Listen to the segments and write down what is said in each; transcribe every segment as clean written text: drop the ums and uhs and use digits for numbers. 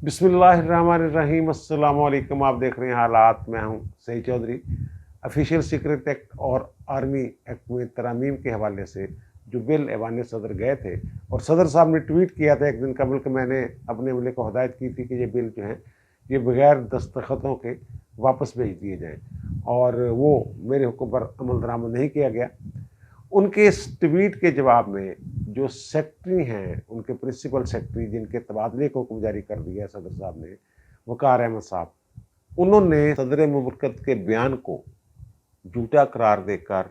बिस्मिल्लाहिर्रहमानिर्रहीम। अस्सलाम वालेकुम। आप देख रहे हैं हालात। मैं हूं Saeed Chaudhry. Official secret act और आर्मी एक्ट में तरमीम के हवाले से जो बिल ऐवान सदर गए थे और सदर साहब ने ट्वीट किया था एक दिन कबल कि मैंने अपने अमले को हदायत की थी कि ये बिल जो हैं ये बगैर दस्तखतों के वापस भेज दिए जाएँ, और वो मेरे हुक्म पर अमल दरामद नहीं किया गया। उनके इस ट्वीट के जवाब में जो सेक्रेटरी हैं, उनके प्रिंसिपल सेक्रेटरी जिनके तबादले को हुक्म जारी कर दिया सदर साहब ने, वक़ार अहमद साहब, उन्होंने सदर मुमलकत के बयान को झूठा करार देकर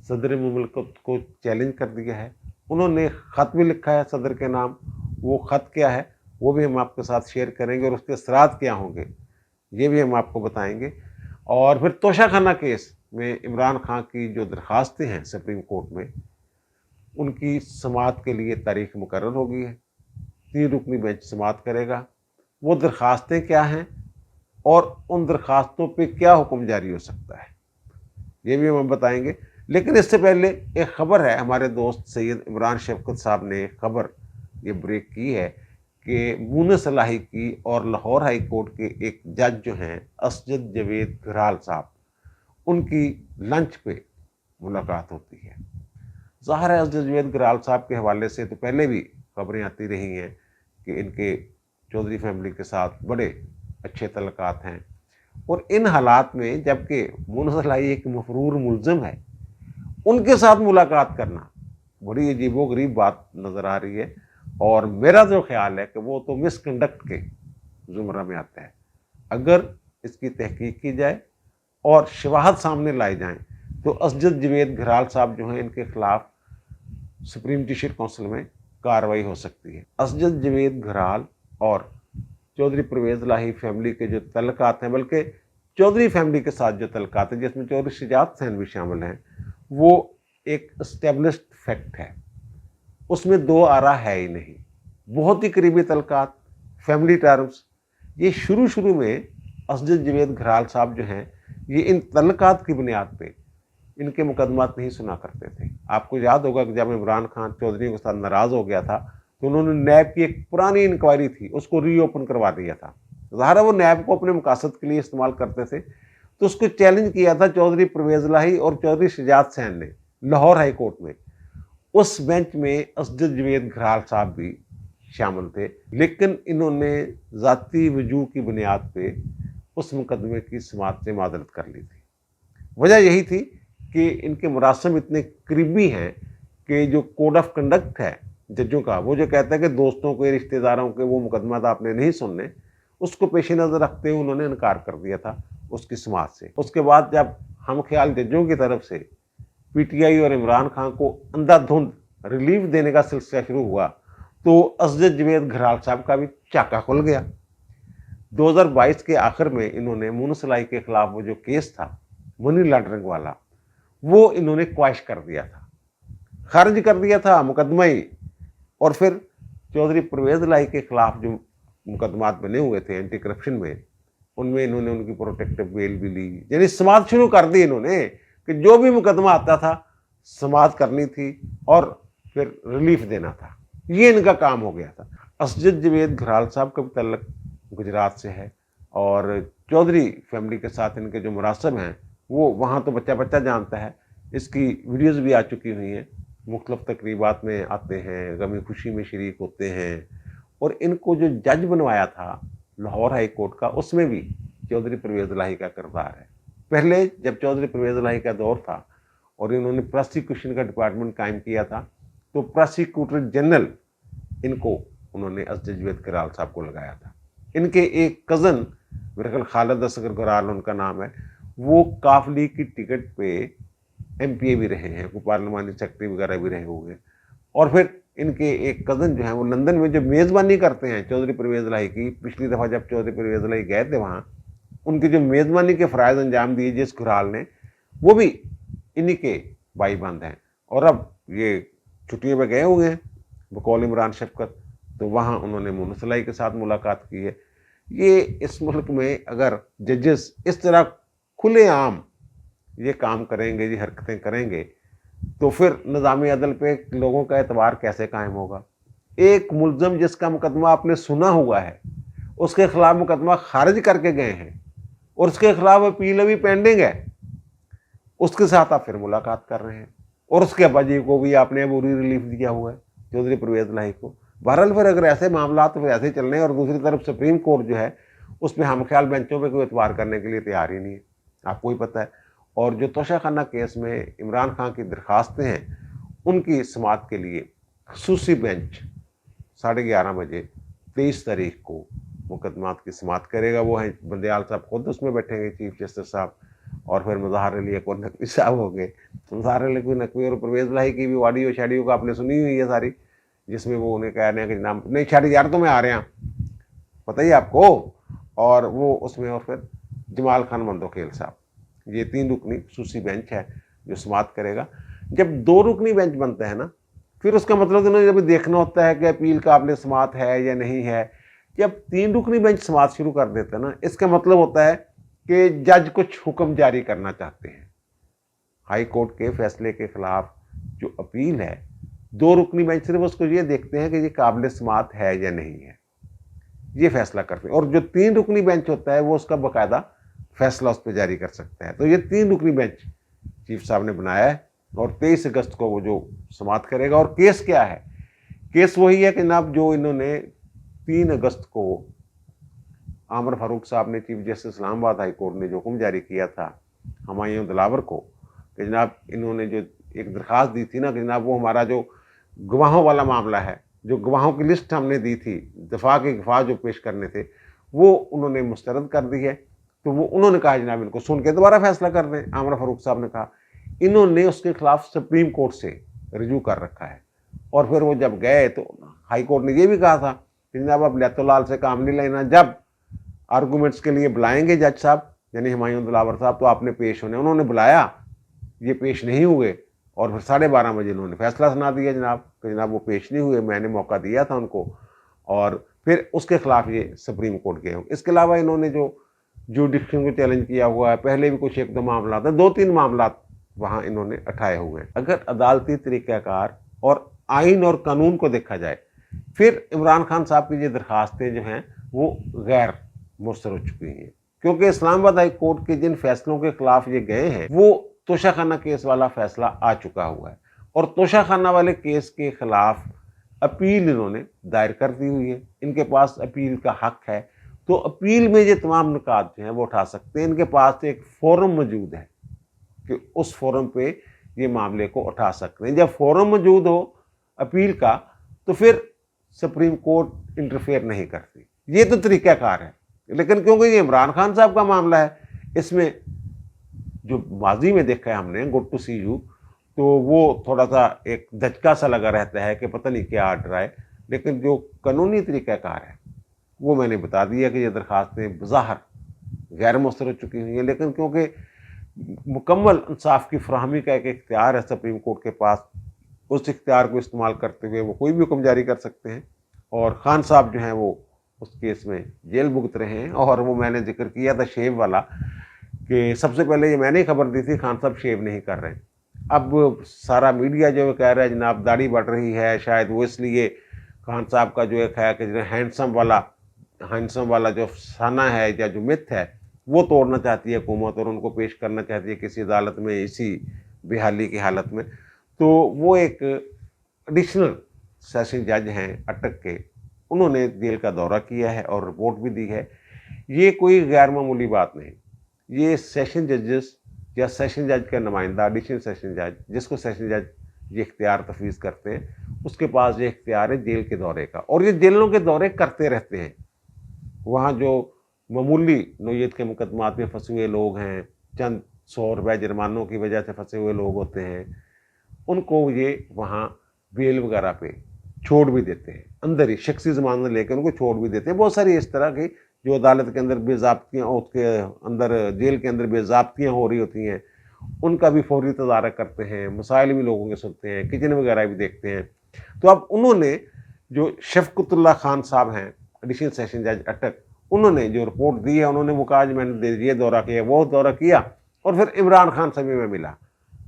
सदर मुमलकत को चैलेंज कर दिया है। उन्होंने ख़त भी लिखा है सदर के नाम। वो ख़त क्या है वो भी हम आपके साथ शेयर करेंगे, और उसके असरात क्या होंगे ये भी हम आपको बताएंगे। और फिर तोशाखाना केस में इमरान खान की जो दरख्वास्तें हैं सुप्रीम कोर्ट में, उनकी समाअत के लिए तारीख मुकर्रर हो गई है। 3 रुकनी बेंच समाअत करेगा। वो दरख्वास्तें क्या हैं और उन दरख्वास्तों पे क्या हुक्म जारी हो सकता है ये भी हम बताएंगे। लेकिन इससे पहले एक ख़बर है, हमारे दोस्त सैयद इमरान शफकत साहब ने ख़बर ये ब्रेक की है कि मुनस इलाही की और लाहौर हाई कोर्ट के एक जज जो हैं असजद जवेद घराल साहब, उनकी लंच पे मुलाकात होती है। ज़ाहिर है असजद जवेद घराल साहब के हवाले से तो पहले भी खबरें आती रही हैं कि इनके चौधरी फैमिली के साथ बड़े अच्छे तल्लुकात हैं, और इन हालात में जबकि मुनस इलाही एक मफरूर मुलज़म है, उनके साथ मुलाकात करना बड़ी अजीबोगरीब बात नज़र आ रही है। और मेरा जो ख्याल है कि वो तो मिसकंडक्ट के ज़ुमरा में आता है। अगर इसकी तहकीक की जाए और शवाहद सामने लाई जाएं तो असजद जवेद घराल साहब जो हैं इनके खिलाफ सुप्रीम जुडिशल काउंसिल में कार्रवाई हो सकती है। असजद जवेद घराल और चौधरी परवेज़ इलाही फैमिली के जो तल्लुकात हैं, बल्कि चौधरी फैमिली के साथ जो तल्लुकात हैं जिसमें चौधरी शुजात हुसैन भी शामिल हैं, वो एक एस्टेब्लिश्ड फैक्ट है। उसमें दो आरा है ही नहीं। बहुत ही करीबी तल्लुकात, फैमिली टर्म्स। ये शुरू में असजद जवेद घराल साहब जो हैं ये इन तल्लुकात की बुनियाद पे इनके मुकदमात नहीं सुना करते थे। आपको याद होगा कि जब इमरान खान चौधरी के साथ नाराज़ हो गया था तो उन्होंने नैब की एक पुरानी इंक्वायरी थी उसको रीओपन करवा दिया था। ज़ाहिर है वो नैब को अपने मकासद के लिए इस्तेमाल करते थे, तो उसको चैलेंज किया था चौधरी परवेज़ इलाही और चौधरी शुजात हुसैन ने लाहौर हाई कोर्ट में। उस बेंच में असजद जवेद घराल साहब भी शामिल थे, लेकिन इन्होंने ज़ाती वजूह की बुनियाद पे उस मुकदमे की समाअत से मादरत कर ली थी। वजह यही थी कि इनके मुरासम इतने करीबी हैं कि जो कोड ऑफ कंडक्ट है जजों का, वो जो कहता है कि दोस्तों के रिश्तेदारों के वो मुकदमा आपने नहीं सुनने, उसको पेश नज़र रखते हुए उन्होंने इनकार कर दिया था उसकी समाअत से। उसके बाद जब हम ख्याल जजों की तरफ से पीटीआई और इमरान खान को अंधाधुंध रिलीफ देने का सिलसिला शुरू हुआ तो असजद जवेद घराल साहब का भी चाका खुल गया। 2022 के आखिर में इन्होंने मुनस इलाही के खिलाफ वो जो केस था मनी लॉन्ड्रिंग वाला, वो इन्होंने क्वाश कर दिया था, खारिज कर दिया था मुकदमा ही। और फिर चौधरी परवेज़ इलाही के खिलाफ जो मुकदमात बने हुए थे एंटी करप्शन में, उनमें इन्होंने उनकी प्रोटेक्टिव बेल भी ली, यानी समाअत शुरू कर दी इन्होंने कि जो भी मुकदमा आता था समाअत करनी थी और फिर रिलीफ देना था। ये इनका काम हो गया था। असजद जवेद घराल साहब का भी तल्लुक गुजरात से है, और चौधरी फैमिली के साथ इनके जो मुरासम हैं वो वहाँ तो बच्चा बच्चा जानता है। इसकी वीडियोज़ भी आ चुकी हुई हैं, मुख्तलिफ तकरीबात में आते हैं, गमी खुशी में शरीक होते हैं। और इनको जो जज बनवाया था लाहौर हाई कोर्ट का, उसमें भी चौधरी परवेज़ इलाही का किरदार है। पहले जब चौधरी परवेज़ इलाही का दौर था और इन्होंने प्रोसिक्यूशन का डिपार्टमेंट कायम किया था, तो प्रोसिक्यूटर जनरल इनको उन्होंने असजद जवेद घराल साहब को लगाया था। इनके एक कज़न, मेरे ख्याल खालिद असगर घराल उनका नाम है, वो काफ लीग की टिकट पे एमपीए भी रहे हैं, वो पार्लिमानी सेक्रेटरी वगैरह भी रहे हुए हैं। और फिर इनके एक कज़न जो हैं वो लंदन में जो मेज़बानी करते हैं चौधरी परवेज़ इलाही की, पिछली दफ़ा जब चौधरी परवेज़ इलाही गए थे वहाँ, उनकी जो मेज़बानी के फ़राइज़ अंजाम दिए जिस घराल ने, वो भी इन्हीं के भाईबंद हैं। और अब ये छुट्टियों पर गए हुए हैं बकौल इमरान शफकत, तो वहाँ उन्होंने मुनस इलाही के साथ मुलाकात की है। ये इस मुल्क में अगर जजेस इस तरह खुलेआम ये काम करेंगे, ये हरकतें करेंगे, तो फिर निज़ाम अदल पे लोगों का एतबार कैसे कायम होगा। एक मुलज़म जिसका मुकदमा आपने सुना हुआ है उसके खिलाफ मुकदमा खारिज करके गए हैं और उसके खिलाफ अपील अभी पेंडिंग है, उसके साथ आप फिर मुलाकात कर रहे हैं। और उसके अब्बा जी को भी आपने पूरी रिलीफ दिया हुआ है, चौधरी परवेज इलाही को। बहरहाल फिर अगर ऐसे मामला तो फिर ऐसे चलने हैं। और दूसरी तरफ सुप्रीम कोर्ट जो है उसमें हम ख्याल बेंचों पे कोई एतबार करने के लिए तैयार ही नहीं है, आपको ही पता है। और जो तोशाखाना केस में इमरान खान की दरखास्तें हैं उनकी समाअत के लिए खसूसी बेंच 11:30 बजे 23 तारीख को मुकदमात की समाअत करेगा। वो है बंदयाल साहब खुद उसमें बैठेंगे, चीफ जस्टिस साहब, और फिर मुज़ाहिर अली अकबर नकवी साहब हो गए। मुज़ाहिर अली नकवी और परवेज इलाही की भी ऑडियो शेडियो को आपने सुनी हुई है सारी, जिसमें वो उन्हें कह रहे हैं कि नाम नहीं शायद यार तो मैं आ रहे हैं, पता ही आपको। और वो उसमें और फिर जमाल खान मंदोखेल साहब, ये 3 रुकनी खसूसी बेंच है जो समाअत करेगा। जब 2 रुकनी बेंच बनता है ना, फिर उसका मतलब उन्हें जब देखना होता है कि अपील काबिल समाअत है या नहीं है। जब 3 रुकनी बेंच समाअत शुरू कर देते हैं ना, इसका मतलब होता है कि जज कुछ हुक्म जारी करना चाहते हैं। हाई कोर्ट के फैसले के खिलाफ जो अपील है, 2 रुकनी बेंच सिर्फ उसको ये देखते हैं कि ये काबिल समाअत है या नहीं है, ये फैसला करते हैं। और जो 3 रुकनी बेंच होता है वो उसका बाकायदा फैसला उस पर जारी कर सकता है। तो ये 3 रुकनी बेंच चीफ साहब ने बनाया है और 23 अगस्त को वो जो समाअत करेगा। और केस क्या है? केस वही है कि जनाब जो इन्होंने 3 अगस्त को आमर फारूक साहब ने, chief justice Islamabad high court ने जो हुक्म जारी किया था हुमायूं दिलावर को कि जनाब इन्होंने जो एक दरख्वास्त दी थी ना कि जनाब वो हमारा जो गवाहों वाला मामला है, जो गवाहों की लिस्ट हमने दी थी, दफा के गवाह जो पेश करने थे, वो उन्होंने मुस्तरद कर दी है। तो वो उन्होंने कहा जनाब इनको सुन के दोबारा फैसला कर दें। आमर फारूक साहब ने कहा, इन्होंने उसके खिलाफ सुप्रीम कोर्ट से रिव्यू कर रखा है। और फिर वो जब गए तो हाई कोर्ट ने ये भी कहा था कि जनाब अब लैतुलाल से काम नहीं लेना, जब आर्गूमेंट्स के लिए बुलाएंगे जज साहब यानी हुमायूं दिलावर साहब तो आपने पेश होने। उन्होंने बुलाया, ये पेश नहीं हुए और फिर 12:30 बजे इन्होंने फैसला सुना दिया जनाब कि जनाब वो पेश नहीं हुए, मैंने मौका दिया था उनको। और फिर उसके खिलाफ ये सुप्रीम कोर्ट गए। इसके अलावा इन्होंने जो जुडिक्शन को चैलेंज किया हुआ है, पहले भी कुछ 1-2 मामला था, 2-3 मामला वहाँ इन्होंने उठाए हुए हैं। अगर अदालती तरीक़ाकार और आइन और कानून को देखा जाए, फिर इमरान खान साहब की ये दरखास्तें जो हैं वो गैर मुस्तरद हो चुकी हैं, क्योंकि इस्लामाबाद हाई कोर्ट के जिन फैसलों के खिलाफ ये गए हैं वो तोशाखाना केस वाला फैसला आ चुका हुआ है। और तोशाखाना वाले केस के खिलाफ अपील इन्होंने दायर कर दी हुई है, इनके पास अपील का हक है। तो अपील में ये तमाम निकात जो हैं वो उठा सकते हैं। इनके पास एक फोरम मौजूद है कि उस फोरम पे ये मामले को उठा सकते हैं। जब फोरम मौजूद हो अपील का तो फिर सुप्रीम कोर्ट इंटरफेयर नहीं करती, ये तो तरीक़ाकार है। लेकिन क्योंकि ये इमरान खान साहब का मामला है, इसमें जो माजी में देखा है हमने गुड टू सी यू, तो वो थोड़ा सा एक धचका सा लगा रहता है कि पता नहीं क्या आर्डर आए। लेकिन जो कानूनी तरीक़ाकार है वो मैंने बता दिया कि ये दरखास्तें बज़ाहिर गैर मुस्तरद हो चुकी हुई हैं। लेकिन क्योंकि मुकम्मल इंसाफ की फराहमी का एक इख्तियार है सुप्रीम कोर्ट के पास, उस इख्तियार को इस्तेमाल करते हुए वो कोई भी हुक्म जारी कर सकते हैं। और खान साहब जो हैं वो उस केस में जेल भुगत रहे हैं। और वो मैंने जिक्र किया था शेव वाला कि सबसे पहले ये मैंने खबर दी थी खान साहब शेव नहीं कर रहे। अब सारा मीडिया जो कह रहा है जनाब दाढ़ी बढ़ रही है, शायद वो इसलिए खान साहब का जो एक है कि हैंडसम वाला जो अफसाना है या जो मिथ है वो तोड़ना चाहती है हुकूमत और उनको पेश करना चाहती है किसी अदालत में इसी बेहाली की हालत में। तो वो एक एडिशनल सेशन जज हैं अटक के, उन्होंने जेल का दौरा किया है और रिपोर्ट भी दी है। ये कोई गैर मामूली बात नहीं। ये सेशन जजेस या सेशन जज का नुमाइंदा, एडिशनल सेशन जज, जिसको सेशन जज ये इख्तियार तफवीज़ करते हैं, उसके पास ये इख्तियार है जेल के दौरे का। और ये जेलों के दौरे करते रहते हैं। वहाँ जो मामूली नोयत के मुकदमात में फंसे हुए लोग हैं, चंद 100 रुपये जुर्मानों की वजह से फंसे हुए लोग होते हैं, उनको ये वहाँ बेल वगैरह पे छोड़ भी देते हैं, अंदर ही शख्सी ज़मानत लेकर उनको छोड़ भी देते हैं। बहुत सारी इस तरह की जो अदालत के अंदर बेज़ाब्तियाँ, उसके अंदर जेल के अंदर बेज़ाब्तियाँ हो रही होती हैं, उनका भी फौरी तदारक करते हैं, मसाइल भी लोगों के सुनते हैं, किचन वगैरह भी देखते हैं। तो अब उन्होंने जो शफ़क़तुल्लाह खान साहब हैं एडिशनल सेशन जज अटक, उन्होंने जो रिपोर्ट दी है, उन्होंने वो कहा मैंने ये दौरा किया, वो दौरा किया। और फिर इमरान खान से भी मैं मिला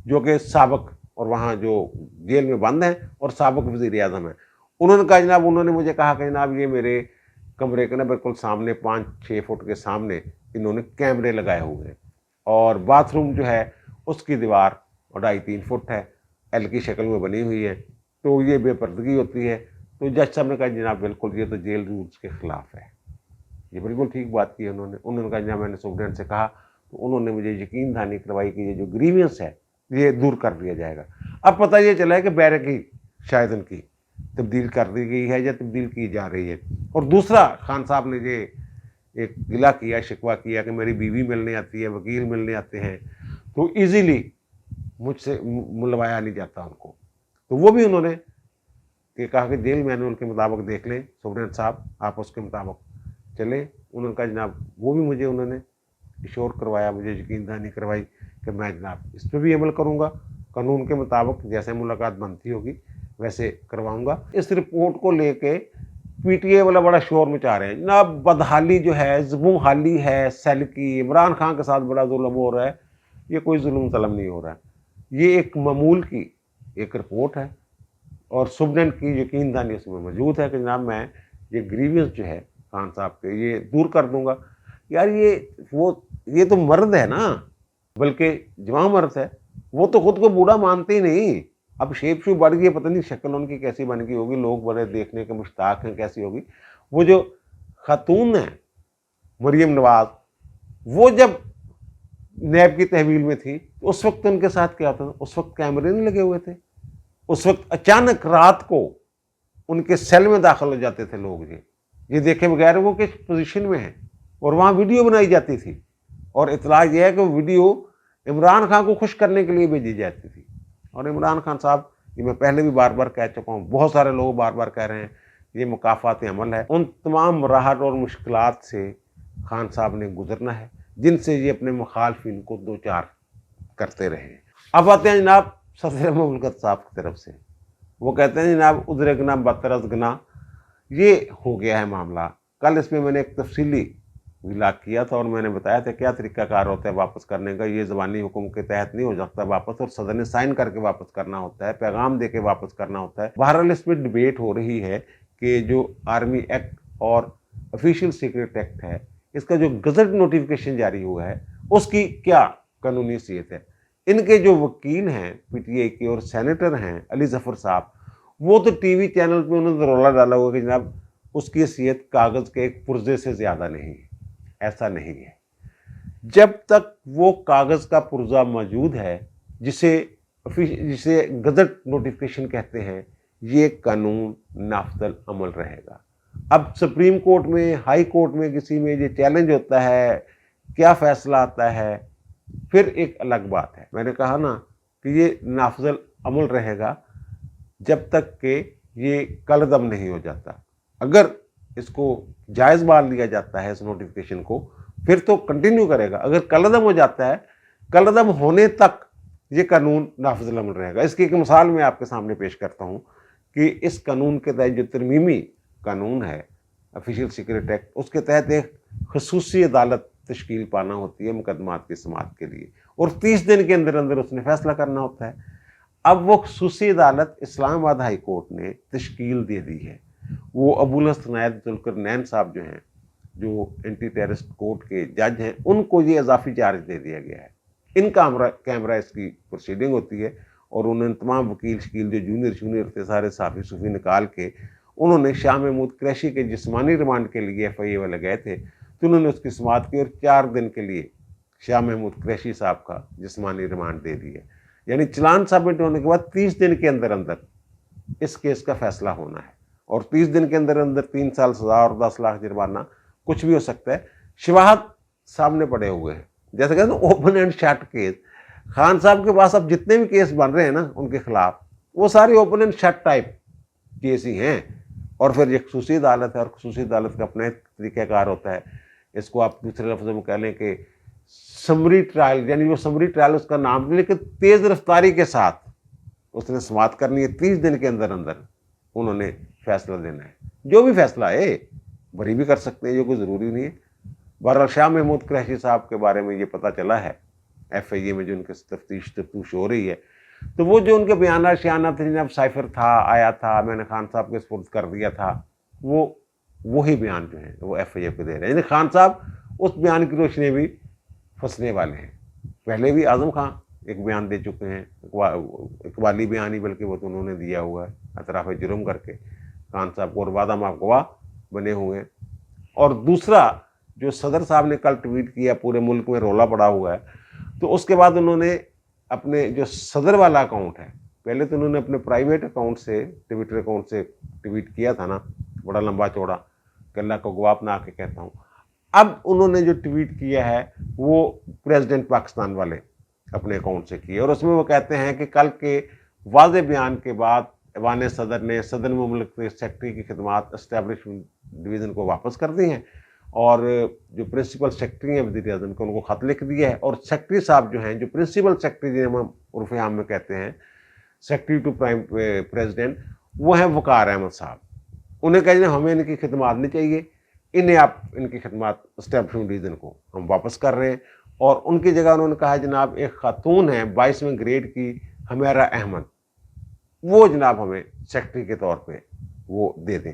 जो कि साबिक़ और वहाँ जो जेल में बंद हैं और साबिक़ वज़ीर आज़म हैं। उन्होंने कहा जनाब, उन्होंने मुझे कहा कि जनाब ये मेरे कमरे के ना बिल्कुल सामने 5-6 फुट के सामने इन्होंने कैमरे लगाए हुए हैं, और बाथरूम जो है उसकी दीवार 2.5-3 फुट है, एल की शक्ल में बनी हुई है। तो ये बेपर्दगी होती है। तो जज साहब ने कहा जनाब बिल्कुल ये तो जेल रूल्स के खिलाफ है। ये बिल्कुल ठीक बात की उन्होंने कहा जनाब मैंने सुप्रीडेंट से कहा तो उन्होंने मुझे यकीन दहानी करवाई कि ये जो ग्रीवियंस है ये दूर कर दिया जाएगा। अब पता ये चला है कि बैरक ही शायद उनकी तब्दील कर दी गई है या तब्दील की जा रही है। और दूसरा, खान साहब ने ये एक गिला किया, शिकवा किया कि मेरी बीवी मिलने आती है, वकील मिलने आते हैं, तो ईजीली मुझसे मिलवाया नहीं जाता उनको। तो वो भी उन्होंने कहा कि जेल मैनुअल के मुताबिक देख लें सुप्रीडेंट साहब, आप उसके मुताबिक चलें। उन्होंने कहा जनाब वो भी मुझे उन्होंने इश्योर करवाया, मुझे यकीन दहानी करवाई कि मैं जनाब इस पर भी अमल करूँगा, कानून के मुताबिक जैसे मुलाकात बनती होगी वैसे करवाऊँगा। इस रिपोर्ट को लेके पीटीआई वाला बड़ा शोर मचा रहे हैं जनाब, बदहाली जो है, ज़ुल्म हाली है सेल की, इमरान खान के साथ बड़ा जुल्म हो रहा है। ये कोई जुल्म तलम नहीं हो रहा है, ये एक मामूल की एक रिपोर्ट है और सुप्रीडेंट की यकीन दहानी उसमें मौजूद है कि जनाब मैं ये ग्रीवियंस जो है खान साहब के ये दूर कर दूंगा। यार ये तो मर्द है ना, बल्कि जवां मर्द है, वो तो खुद को बूढ़ा मानते ही नहीं। अब शेप शू बढ़ गई, पता नहीं शक्ल उनकी कैसी बन गई होगी, लोग बड़े देखने के मुश्ताक हैं कैसी होगी। वो जो खातून है मरियम नवाज, वो जब नैब की तहवील में थी तो उस वक्त उनके साथ क्या होता था? उस वक्त कैमरे नहीं लगे हुए थे, उस वक्त अचानक रात को उनके सेल में दाखिल हो जाते थे लोग, ये देखे बगैर वो किस पोजीशन में है, और वहाँ वीडियो बनाई जाती थी। और इतला यह है कि वो वीडियो इमरान खान को खुश करने के लिए भेजी जाती थी। और इमरान खान साहब, ये मैं पहले भी बार बार कह चुका हूँ, बहुत सारे लोग बार बार कह रहे हैं, ये मुकाफात अमल है। उन तमाम मराहल और मुश्किलात से खान साहब ने गुजरना है जिनसे ये अपने मुखालफिन को दो चार करते रहे। अब आते हैं जनाब सदर मुमलकत साहब की तरफ से, वो कहते हैं जनाब उधर गना बतरस गना, ये हो गया है मामला। कल इसमें मैंने एक तफसीली इलाक किया था और मैंने बताया था क्या तरीक़ाकार होता है वापस करने का। ये ज़बानी हुक्म के तहत नहीं हो सकता वापस, और सदर ने साइन करके वापस करना होता है, पैगाम दे के वापस करना होता है। बहरहाल इसमें डिबेट हो रही है कि जो आर्मी एक्ट और ऑफिशियल सीक्रेट एक्ट है, इसका जो गजट नोटिफिकेशन जारी हुआ है उसकी क्या कानूनी हैसियत है। इनके जो वकील हैं पीटीआई के और सेनेटर हैं अली जफर साहब, वो तो टीवी चैनल पे उन्होंने रौला डाला हुआ कि जनाब उसकी हैसियत कागज़ के एक पुर्जे से ज़्यादा नहीं है। ऐसा नहीं है, जब तक वो कागज़ का पुर्जा मौजूद है जिसे गजट नोटिफिकेशन कहते हैं, ये कानून नाफिज़ अमल रहेगा। अब सुप्रीम कोर्ट में, हाई कोर्ट में किसी में ये चैलेंज होता है, क्या फ़ैसला आता है, फिर एक अलग बात है। मैंने कहा ना कि ये नाफिज़ अमल रहेगा जब तक कि ये कलअदम नहीं हो जाता। अगर इसको जायज़ मान लिया जाता है इस नोटिफिकेशन को, फिर तो कंटिन्यू करेगा। अगर कलअदम हो जाता है, कलअदम होने तक ये कानून नाफिज़ अमल रहेगा। इसकी एक मिसाल मैं आपके सामने पेश करता हूँ कि इस कानून के तहत जो तरमीमी कानून है ऑफिशियल सीक्रेट एक्ट, उसके तहत एक खसूसी अदालत तश्कील पाना होती है मुकदमात की समाअत के लिए, और 30 दिन के अंदर अंदर उसने फैसला करना होता है। अब वो खसूसी अदालत इस्लामाबाद हाई कोर्ट ने तश्कील दे दी है। वो अबुल हसन जुल्करनैन साहब जो हैं, जो एंटी टेररिस्ट कोर्ट के जज हैं, उनको ये इजाफी चार्ज दे दिया गया है। इनका कैमरा इसकी प्रोसीडिंग होती है, और उन्होंने तमाम वकील शकील जो जूनियर थे सारे साफ़ी सूफी निकाल के उन्होंने शाह महमूद कुरैशी के जिस्मानी रिमांड के लिए FIA वाले गए थे, तो उन्होंने उसकी समाअत की और 4 दिन के लिए शाह महमूद कुरैशी साहब का जिस्मानी रिमांड दे दिया। यानी चलान सबमिट होने के बाद 30 दिन के अंदर अंदर इस केस का फैसला होना है, और 30 दिन के अंदर अंदर 3 साल सज़ा और 10 लाख जुर्माना, कुछ भी हो सकता है। शवाहद सामने पड़े हुए हैं, जैसे कहते हैं open end shut case. Khan साहब के पास अब जितने भी केस बन रहे हैं ना उनके खिलाफ, वो सारे open end shut type case ही हैं। और फिर ये खसूसी अदालत है, और खसूसी अदालत का अपना एक तरीक़ाकार होता है। इसको आप दूसरे लफ्ज़ों में कह लें कि समरी ट्रायल, यानी वो समरी ट्रायल उसका नाम नहीं, लेकिन तेज़ रफ्तारी के साथ उसने समाअत करनी है। 30 दिन के अंदर अंदर उन्होंने फैसला देना है। जो भी फैसला है बरी भी कर सकते हैं, ये कोई ज़रूरी नहीं है। बहरहाल शाह महमूद कुरैशी साहब के बारे में ये पता चला है FIA में जो उनके तफ्तीश हो रही है, तो वो जो उनके बयाना शयाना थे, जब साइफर था आया था, मैंने खान साहब के सुपुर्द कर दिया था, वो वही बयान जो है वो FIA को दे रहे हैं। यानी खान साहब उस बयान की रोशनी भी फंसने वाले हैं। पहले भी आज़म खान एक बयान दे चुके हैं, इकबाली बयान ही बल्कि वो तो उन्होंने दिया हुआ है अतराफ़ जुर्म करके खान साहब को, और वादा माफ गवाह बने हुए हैं। और दूसरा जो सदर साहब ने कल ट्वीट किया, पूरे मुल्क में रोला पड़ा हुआ है, तो उसके बाद उन्होंने अपने जो सदर वाला अकाउंट है, पहले तो उन्होंने अपने प्राइवेट अकाउंट से, ट्विटर अकाउंट से ट्वीट किया था ना, बड़ा लंबा चौड़ा, कि अल्लाह को गवाह बना के कहता हूँ। अब उन्होंने जो ट्वीट किया है वो प्रेसिडेंट पाकिस्तान वाले अपने अकाउंट से किया, और उसमें वो कहते हैं कि कल के वाज़े बयान के बाद ऐवान सदर ने सदर मुल्क के सेक्रेटरी की खिदमात एस्टेब्लिशमेंट डिवीज़न को वापस कर दी हैं, और जो प्रिंसिपल सेक्रेटरी हैं वज़ीर आज़म को, उनको ख़त लिख दिया है। और सेक्रेटरी साहब जो हैं, जो प्रिंसिपल सेक्रेटरी जिन्हें हम उर्फ़ आम में कहते हैं सेक्रेटरी टू प्राइम प्रेसिडेंट, वो हैं वक़ार अहमद साहब। उन्हें कहा जनाब हमें इनकी खिदमात नहीं चाहिए, इन्हें आप इनकी खिदमात एस्टेब्लिशमेंट डिवीज़न को हम वापस कर रहे हैं। और उनकी जगह उन्होंने कहा जनाब एक खातून है 22वें ग्रेड की हमेरा अहमद, वो जनाब हमें सेक्रेटरी के तौर पे वो दे दें।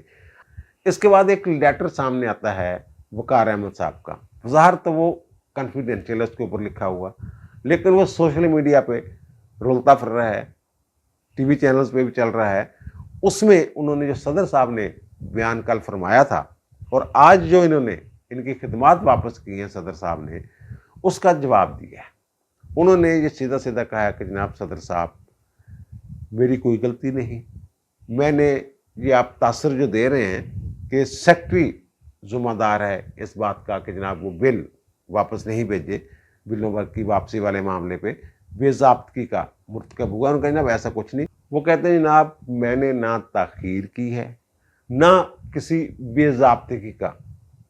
इसके बाद एक लेटर सामने आता है वक़ार अहमद साहब का, ज़ाहिर तो वो कॉन्फिडेंशियल है, उसके ऊपर लिखा हुआ, लेकिन वो सोशल मीडिया पे रुलता फिर रहा है, टीवी चैनल्स पे भी चल रहा है। उसमें उन्होंने जो सदर साहब ने बयान कल फरमाया था और आज जो इन्होंने इनकी खिदमात वापस की हैं सदर साहब ने, उसका जवाब दिया है। उन्होंने ये सीधा सीधा कहा है कि जनाब सदर साहब मेरी कोई गलती नहीं, मैंने ये आप तासर जो दे रहे हैं कि सेक्रेटरी ज़िम्मेदार है इस बात का कि जनाब वो बिल वापस नहीं भेजे, बिलों की वापसी वाले मामले पे बेज़ाब्तगी का मुर्तकब हुआ। उनका जनाब ऐसा कुछ नहीं। वो कहते हैं जनाब मैंने ना ताख़ीर की है, ना किसी बेज़ाब्तगी का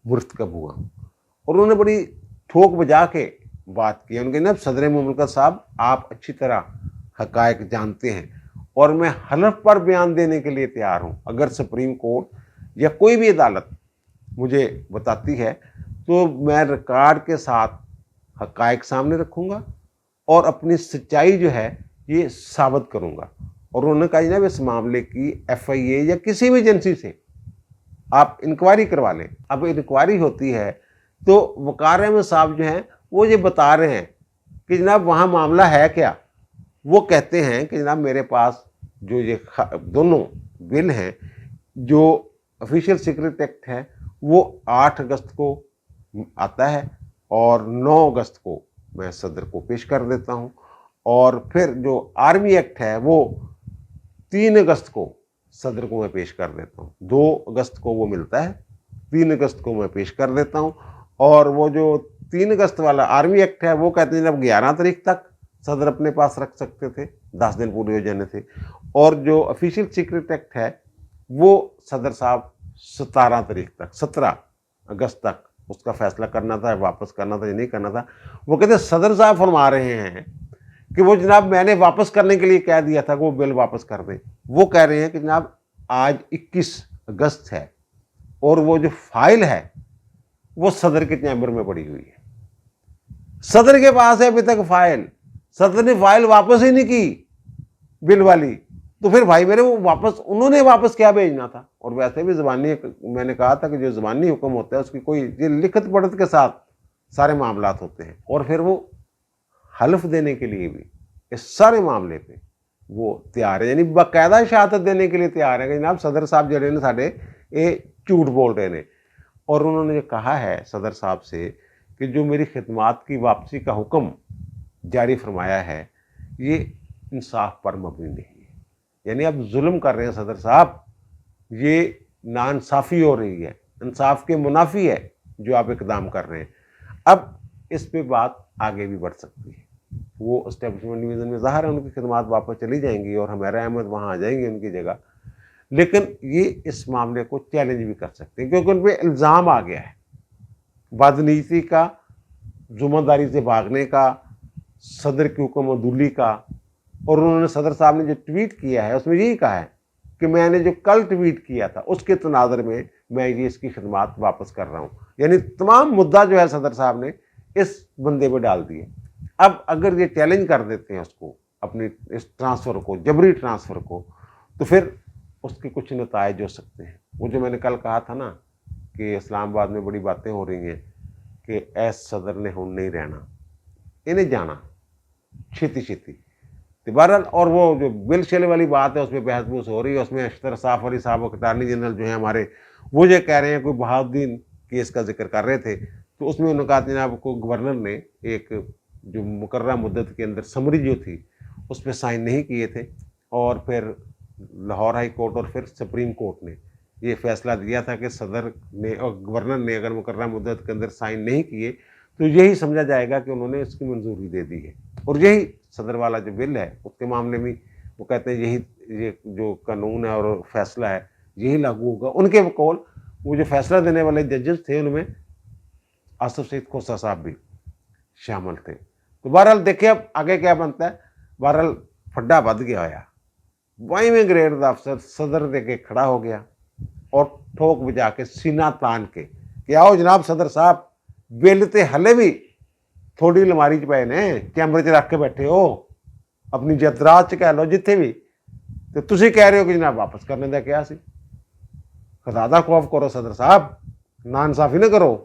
मुर्तकब हुआ। और उन्होंने बड़ी ठोक बजा के बात की। उनके जनाब सदर मुमलिकत साहब आप अच्छी तरह हक़ाइक़ जानते हैं और मैं हलफ पर बयान देने के लिए तैयार हूँ। अगर सुप्रीम कोर्ट या कोई भी अदालत मुझे बताती है तो मैं रिकॉर्ड के साथ हक़ाइक़ सामने रखूँगा और अपनी सच्चाई जो है ये साबित करूँगा। और उन्होंने कहा जनाब इस मामले की FIA या किसी भी एजेंसी से आप इंक्वायरी करवा लें। अब इंक्वायरी होती है तो वक़ार अहमद साहब जो हैं वो ये बता रहे हैं कि जनाब वहाँ मामला है क्या। वो कहते हैं कि जनाब मेरे पास जो ये दोनों बिल हैं, जो ऑफिशियल सीक्रेट एक्ट है वो 8 अगस्त को आता है और 9 अगस्त को मैं सदर को पेश कर देता हूँ, और फिर जो आर्मी एक्ट है वो 3 अगस्त को सदर को मैं पेश कर देता हूँ। 2 अगस्त को वो मिलता है, 3 अगस्त को मैं पेश कर देता हूँ। और वो जो 3 अगस्त वाला आर्मी एक्ट है वो कहते हैं जब 11 तारीख तक सदर अपने पास रख सकते थे, 10 दिन पूरे हो जाने थे। और जो ऑफिशियल सीक्रेट एक्ट है वो सदर साहब 17 तारीख तक, 17 अगस्त तक उसका फैसला करना था, वापस करना था या नहीं करना था। वो कहते सदर साहब फरमा रहे हैं कि वो जनाब मैंने वापस करने के लिए कह दिया था कि वो बिल वापस कर दें। वो कह रहे हैं कि जनाब आज 21 अगस्त है और वो जो फाइल है वो सदर के चैम्बर में पड़ी हुई है, सदर के पास है अभी तक फाइल। सदर ने फाइल वापस ही नहीं की बिल वाली, तो फिर भाई मेरे वो वापस उन्होंने वापस क्या भेजना था। और वैसे भी ज़बानी, मैंने कहा था कि जो ज़बानी हुक्म होता है उसकी कोई ये लिखत पढ़त के साथ सारे मामलात होते हैं। और फिर वो हल्फ देने के लिए भी इस सारे मामले पे वो तैयार है, यानी बाकायदा शहादत देने के लिए तैयार है कि जनाब सदर साहब जड़े ने साढ़े ये झूठ बोल रहे हैं। और उन्होंने जो कहा है सदर साहब से कि जो मेरी खिदमात की वापसी का हुक्म जारी फरमाया है ये इंसाफ पर मबनी नहीं है, यानी आप जुल्म कर रहे हैं सदर साहब, ये नाइंसाफ़ी हो रही है, इंसाफ के मुनाफी है जो आप इकदाम कर रहे हैं। अब इस पे बात आगे भी बढ़ सकती है। वो एस्टेब्लिशमेंट डिवीज़न में ज़ाहिर है उनकी खिदमात वापस चली जाएंगी और हमारा अहमद वहाँ आ जाएंगे उनकी जगह, लेकिन ये इस मामले को चैलेंज भी कर सकते हैं क्योंकि उन पर इल्ज़ाम आ गया है बदनीति का, ज़िम्मेदारी से भागने का, सदर की हुक्म अदूली का। और उन्होंने सदर साहब ने जो ट्वीट किया है उसमें यही कहा है कि मैंने जो कल ट्वीट किया था उसके तनाज़र में मैं ये इसकी खिदमात वापस कर रहा हूँ। यानी तमाम मुद्दा जो है सदर साहब ने इस बंदे पे डाल दिए। अब अगर ये चैलेंज कर देते हैं उसको, अपनी इस ट्रांसफ़र को, जबरी ट्रांसफ़र को, तो फिर उसके कुछ नताइज हो सकते हैं। वो जो मैंने कल कहा था ना کہ اسلام آباد میں بڑی باتیں ہو رہی ہیں کہ ایس صدر نے ہن نہیں رہنا، انہیں جانا چھتی چھتی۔ تو بہرحال اور وہ جو بل شیلے والی بات ہے اس میں بحث بوس ہو رہی ہے، اس میں اشتر صاف علی صاحب اٹارنی جنرل جو ہیں ہمارے، وہ یہ کہہ رہے ہیں کوئی بہاؤالدین کیس کا ذکر کر رہے تھے، تو اس میں انہوں نے کہا جناب کو گورنر نے ایک جو مقررہ مدت کے اندر سمری جو تھی اس پہ سائن نہیں کیے تھے، اور پھر لاہور ہائی کورٹ اور پھر سپریم کورٹ نے یہ فیصلہ دیا تھا کہ صدر نے اور گورنر نے اگر مقررہ مدت کے اندر سائن نہیں کیے تو یہی سمجھا جائے گا کہ انہوں نے اس کی منظوری دے دی ہے، اور یہی صدر والا جو بل ہے اس کے معاملے میں وہ کہتے ہیں یہی یہ جو قانون ہے اور فیصلہ ہے یہی لاگو ہوگا۔ ان کے بقول وہ جو فیصلہ دینے والے ججز تھے ان میں آصف سعید کھوسہ صاحب بھی شامل تھے۔ تو بہرحال دیکھیں اب آگے کیا بنتا ہے۔ بہرحال پھڈا بد گیا ہوا، 22ویں گریڈ کا افسر صدر دے کے کھڑا ہو گیا اور ٹھوک بجا کے سینہ تان کے کہ آؤ جناب صدر صاحب بل تے ہلے بھی تھوڑی لماری چ پے نے، کیمرے چ رکھ کے بیٹھے ہو، اپنی جدرات چ کہہ لو جتھے بھی، تو تسی کہہ رہے ہو کہ جناب واپس کرنے دا کیا سی؟ خدا دا خوف کرو صدر صاحب، ناانصافی نہ کرو۔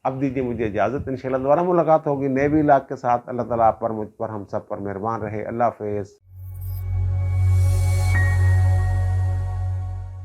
اب دیجیے مجھے اجازت، انشاءاللہ دوبارہ ملاقات ہوگی نئے بھی علاق کے ساتھ۔ اللہ تعالیٰ آپ پر، مجھ پر، ہم سب پر مہربان رہے۔ اللہ حافظ۔